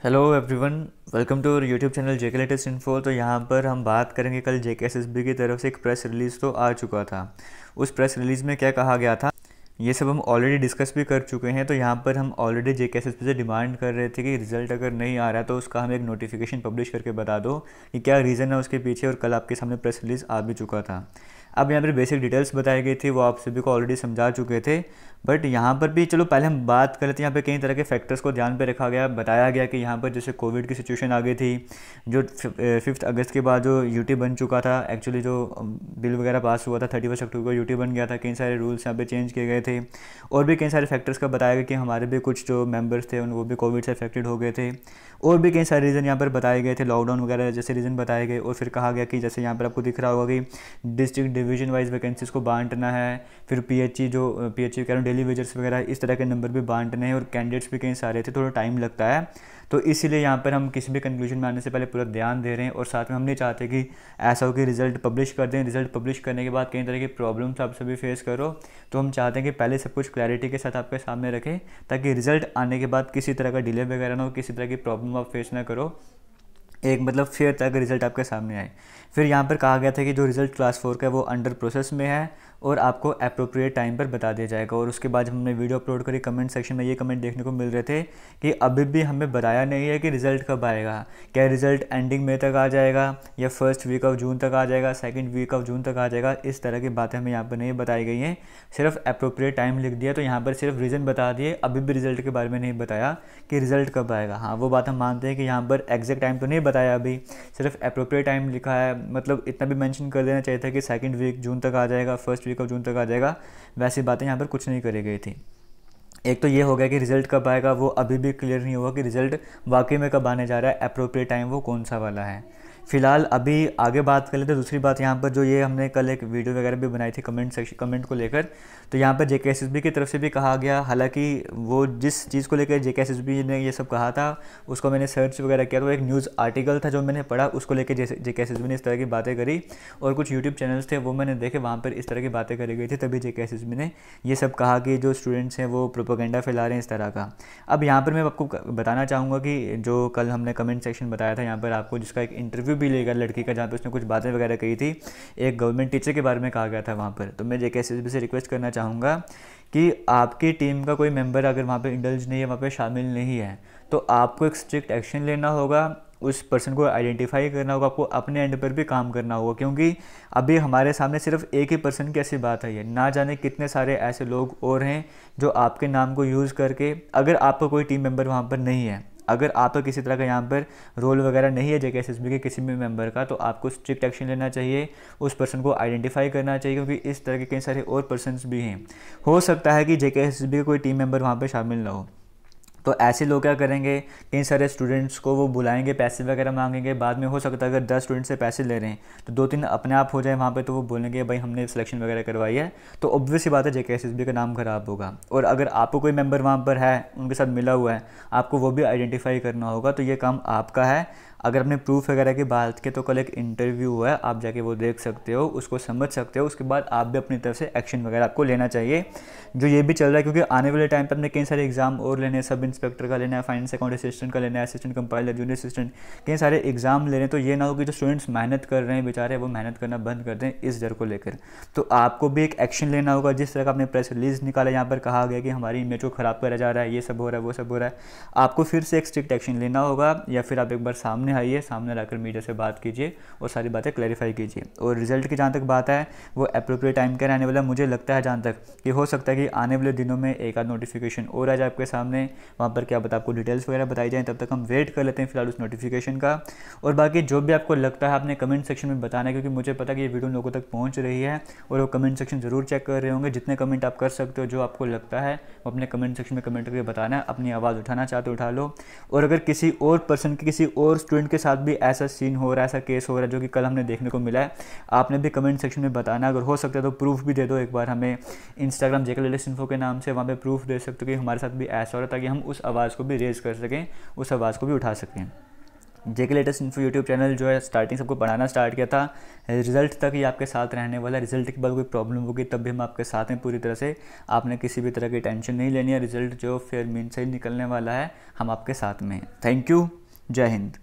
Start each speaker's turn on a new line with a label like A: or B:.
A: Hello everyone, welcome to YouTube channel JK latest info. तो यहाँ पर हम बात करेंगे, कल जेकेएसएसबी की तरफ से एक प्रेस रिलीज़ तो आ चुका था। उस प्रेस रिलीज़ में क्या कहा गया था ये सब हम ऑलरेडी डिस्कस भी कर चुके हैं। तो यहाँ पर हम ऑलरेडी जेकेएसएसबी से डिमांड कर रहे थे कि रिज़ल्ट अगर नहीं आ रहा है तो उसका हमें एक नोटिफिकेशन पब्लिश करके बता दो कि क्या रीज़न है उसके पीछे, और कल आपके सामने प्रेस रिलीज़ आ भी चुका था। अब यहाँ पर बेसिक डिटेल्स बताई गई थी, वो आप सभी को ऑलरेडी समझा चुके थे। बट यहाँ पर भी चलो पहले हम बात कर लेते हैं। यहाँ पे कई तरह के फैक्टर्स को ध्यान पे रखा गया, बताया गया कि यहाँ पर जैसे कोविड की सिचुएशन आ गई थी, जो 5 अगस्त के बाद जो यूटी बन चुका था, एक्चुअली जो बिल वगैरह पास हुआ था 31 अक्टूबर को यूटी बन गया था, कई सारे रूल्स यहाँ पे चेंज किए गए थे। और भी कई सारे फैक्टर्स का बताया गया कि हमारे भी कुछ जो मेंबर्स थे वो भी कोविड से अफेक्टेड हो गए थे। और भी कई सारे रीज़न यहाँ पर बताए गए थे, लॉकडाउन वगैरह जैसे रीज़न बताए गए। और फिर कहा गया कि जैसे यहाँ पर आपको दिख रहा होगा कि डिस्ट्रिक्ट डिवीजन वाइज वैकेंसीज़ को बांटना है, फिर पीएचई कह रहा हूँ डेली वेजर्स वगैरह इस तरह के नंबर भी बांटने हैं, और कैंडिडेट्स भी कई सारे थे, थोड़ा टाइम लगता है। तो इसीलिए यहाँ पर हम किसी भी कंक्लूजन में आने से पहले पूरा ध्यान दे रहे हैं। और साथ में हम नहीं चाहते कि ऐसा हो कि रिजल्ट पब्लिश कर दें, रिजल्ट पब्लिश करने के बाद कई तरह की प्रॉब्लम्स आप सभी फेस करो। तो हम चाहते हैं कि पहले सब कुछ क्लैरिटी के साथ आपके सामने रखें, ताकि रिजल्ट आने के बाद किसी तरह का डिले वगैरह ना हो, किसी तरह की प्रॉब्लम आप फेस ना करो, एक मतलब फेयर तक रिजल्ट आपके सामने आए। फिर यहाँ पर कहा गया था कि जो रिजल्ट क्लास 4 का है वो अंडर प्रोसेस में है और आपको अप्रोप्रिएट टाइम पर बता दिया जाएगा। और उसके बाद हमने वीडियो अपलोड करी, कमेंट सेक्शन में ये कमेंट देखने को मिल रहे थे कि अभी भी हमें बताया नहीं है कि रिज़ल्ट कब आएगा। क्या रिज़ल्ट एंडिंग मई तक आ जाएगा, या फर्स्ट वीक ऑफ जून तक आ जाएगा, सेकेंड वीक ऑफ जून तक आ जाएगा। इस तरह की बातें हमें यहाँ पर नहीं बताई गई हैं, सिर्फ अप्रोप्रिएट टाइम लिख दिया। तो यहाँ पर सिर्फ रीज़न बता दिए, अभी भी रिज़ल्ट के बारे में नहीं बताया कि रिज़ल्ट कब आएगा। हाँ, वो बात हम मानते हैं कि यहाँ पर एग्जैक्ट टाइम तो नहीं बताया, अभी सिर्फ अप्रोप्रिएट टाइम लिखा है। मतलब इतना भी मेंशन कर देना चाहिए था कि सेकंड वीक जून तक आ जाएगा, फर्स्ट वीक ऑफ जून तक आ जाएगा। वैसी बातें यहाँ पर कुछ नहीं करी गई थी। एक तो ये हो गया कि रिज़ल्ट कब आएगा वो अभी भी क्लियर नहीं हुआ कि रिज़ल्ट वाकई में कब आने जा रहा है, अप्रोप्रिएट टाइम वो कौन सा वाला है। फिलहाल अभी आगे बात कर लेते हैं। दूसरी बात यहाँ पर जो ये हमने कल एक वीडियो वगैरह भी बनाई थी कमेंट को लेकर, तो यहाँ पर जेकेएसएसबी की तरफ से भी कहा गया, हालांकि वो जिस चीज़ को लेकर जेकेएसएसबी ने ये सब कहा था उसको मैंने सर्च वगैरह किया, तो एक न्यूज़ आर्टिकल था जो मैंने पढ़ा, उसको लेकर जेकेएसएसबी ने इस तरह की बातें करी। और कुछ यूट्यूब चैनल्स थे वो मैंने देखे, वहाँ पर इस तरह की बातें करी गई थी, तभी जेकेएसएसबी ने ये सब कहा कि जो स्टूडेंट्स हैं वो प्रोपेगेंडा फैला रहे हैं इस तरह का। अब यहाँ पर मैं आपको बताना चाहूँगा कि जो कल हमने कमेंट सेक्शन बताया था यहाँ पर आपको, जिसका एक इंटरव्यू भी लेगा लड़की का, जहाँ पे उसने कुछ बातें वगैरह कही थी, एक गवर्नमेंट टीचर के बारे में कहा गया था वहाँ पर। तो मैं जेकेएसएसबी से रिक्वेस्ट करना चाहूँगा कि आपकी टीम का कोई मेंबर अगर वहाँ पे इंडल्ज नहीं है, वहाँ पे शामिल नहीं है, तो आपको एक स्ट्रिक्ट एक्शन लेना होगा, उस पर्सन को आइडेंटिफाई करना होगा, आपको अपने एंड पर भी काम करना होगा। क्योंकि अभी हमारे सामने सिर्फ एक ही पर्सन की ऐसी बात है, ना जाने कितने सारे ऐसे लोग और हैं जो आपके नाम को यूज़ करके, अगर आपका कोई टीम मेंबर वहाँ पर नहीं है, अगर आपका किसी तरह का यहाँ पर रोल वगैरह नहीं है जेकेएसएसबी के किसी भी मेंबर का, तो आपको स्ट्रिक्ट एक्शन लेना चाहिए, उस पर्सन को आइडेंटिफाई करना चाहिए। क्योंकि इस तरह के कई सारे और पर्सन्स भी हैं, हो सकता है कि जेकेएसएसबी का कोई टीम मेंबर वहाँ पर शामिल ना हो। तो ऐसे लोग क्या करेंगे, कई सारे स्टूडेंट्स को वो बुलाएंगे, पैसे वगैरह मांगेंगे, बाद में हो सकता है अगर 10 स्टूडेंट से पैसे ले रहे हैं तो 2-3 अपने आप हो जाए वहाँ पे, तो वो बोलेंगे भाई हमने सिलेक्शन वगैरह करवाई है, तो ऑब्वियस सी बात है जेकेएसएसबी का नाम खराब होगा। और अगर आपको कोई मेंबर वहाँ पर है, उनके साथ मिला हुआ है, आपको वो भी आइडेंटिफाई करना होगा। तो ये काम आपका है। अगर अपने प्रूफ वगैरह की बात की तो कल एक इंटरव्यू हुआ है, आप जाके वो देख सकते हो, उसको समझ सकते हो, उसके बाद आप भी अपनी तरफ से एक्शन वगैरह आपको लेना चाहिए। जो ये भी चल रहा है, क्योंकि आने वाले टाइम पर अपने कई सारे एग्जाम और लेने हैं, सब इंस्पेक्टर का लेना है, फाइनेंस अकाउंट असिस्टेंट का लेना है, असिस्टेंट कंपाइलर, जूनियर असिस्टेंट, कई सारे एग्जाम ले रहे हैं। तो ये ना हो कि जो स्टूडेंट्स मेहनत कर रहे हैं बेचारे, वो मेहनत करना बंद कर दें इस डर को लेकर। तो आपको भी एक एक्शन लेना होगा। जिस तरह का आपने प्रेस रिलीज निकाला, यहाँ पर कहा गया कि हमारी इमेज को ख़राब करा जा रहा है, ये सब हो रहा है, वो सब हो रहा है, आपको फिर से एक स्ट्रिक्ट एक्शन लेना होगा, या फिर आप एक बार सामने आइए, सामने लाकर मीडिया से बात कीजिए और सारी बातें क्लैरिफाई कीजिए। और रिजल्ट की जहाँ तक बात है, वो अप्रोप्रिएट टाइम का रहने वाला। मुझे लगता है जहाँ तक कि हो सकता है कि आने वाले दिनों में एक आध नोटिफिकेशन और आ जाए आपके सामने, वहाँ पर क्या पता आपको डिटेल्स वगैरह बताई जाए। तब तक हम वेट कर लेते हैं फिलहाल उस नोटिफिकेशन का। और बाकी जो भी आपको लगता है आपने कमेंट सेक्शन में बताना है, क्योंकि मुझे पता है कि ये वीडियो लोगों तक पहुँच रही है और वो कमेंट सेक्शन ज़रूर चेक कर रहे होंगे। जितने कमेंट आप कर सकते हो, जो आपको लगता है वो अपने कमेंट सेक्शन में कमेंट करके बताना है। अपनी आवाज़ उठाना चाहते हो उठा लो। और अगर किसी और पर्सन के, किसी और स्टूडेंट के साथ भी ऐसा सीन हो रहा है, ऐसा केस हो रहा है जो कि कल हमने देखने को मिला है, आपने भी कमेंट सेक्शन में बताना। अगर हो सकता है तो प्रूफ भी दे दो एक बार हमें, इंस्टाग्राम जेके लेटेस्ट इन्फो के नाम से, वहाँ पे प्रूफ दे सकते हो कि हमारे साथ भी ऐसा हो रहा है, ताकि हम उस आवाज़ को भी रेज़ कर सकें, उस आवाज़ को भी उठा सकें। जेके लेटेस्ट इन्फो यूट्यूब चैनल जो है स्टार्टिंग सबको पढ़ाना स्टार्ट किया था, रिजल्ट तक ही आपके साथ रहने वाला। रिजल्ट के बाद कोई प्रॉब्लम होगी तब भी हम आपके साथ हैं पूरी तरह से। आपने किसी भी तरह की टेंशन नहीं लेनी है, रिजल्ट जो फेयर मीन से ही निकलने वाला है, हम आपके साथ में हैं। थैंक यू, जय हिंद।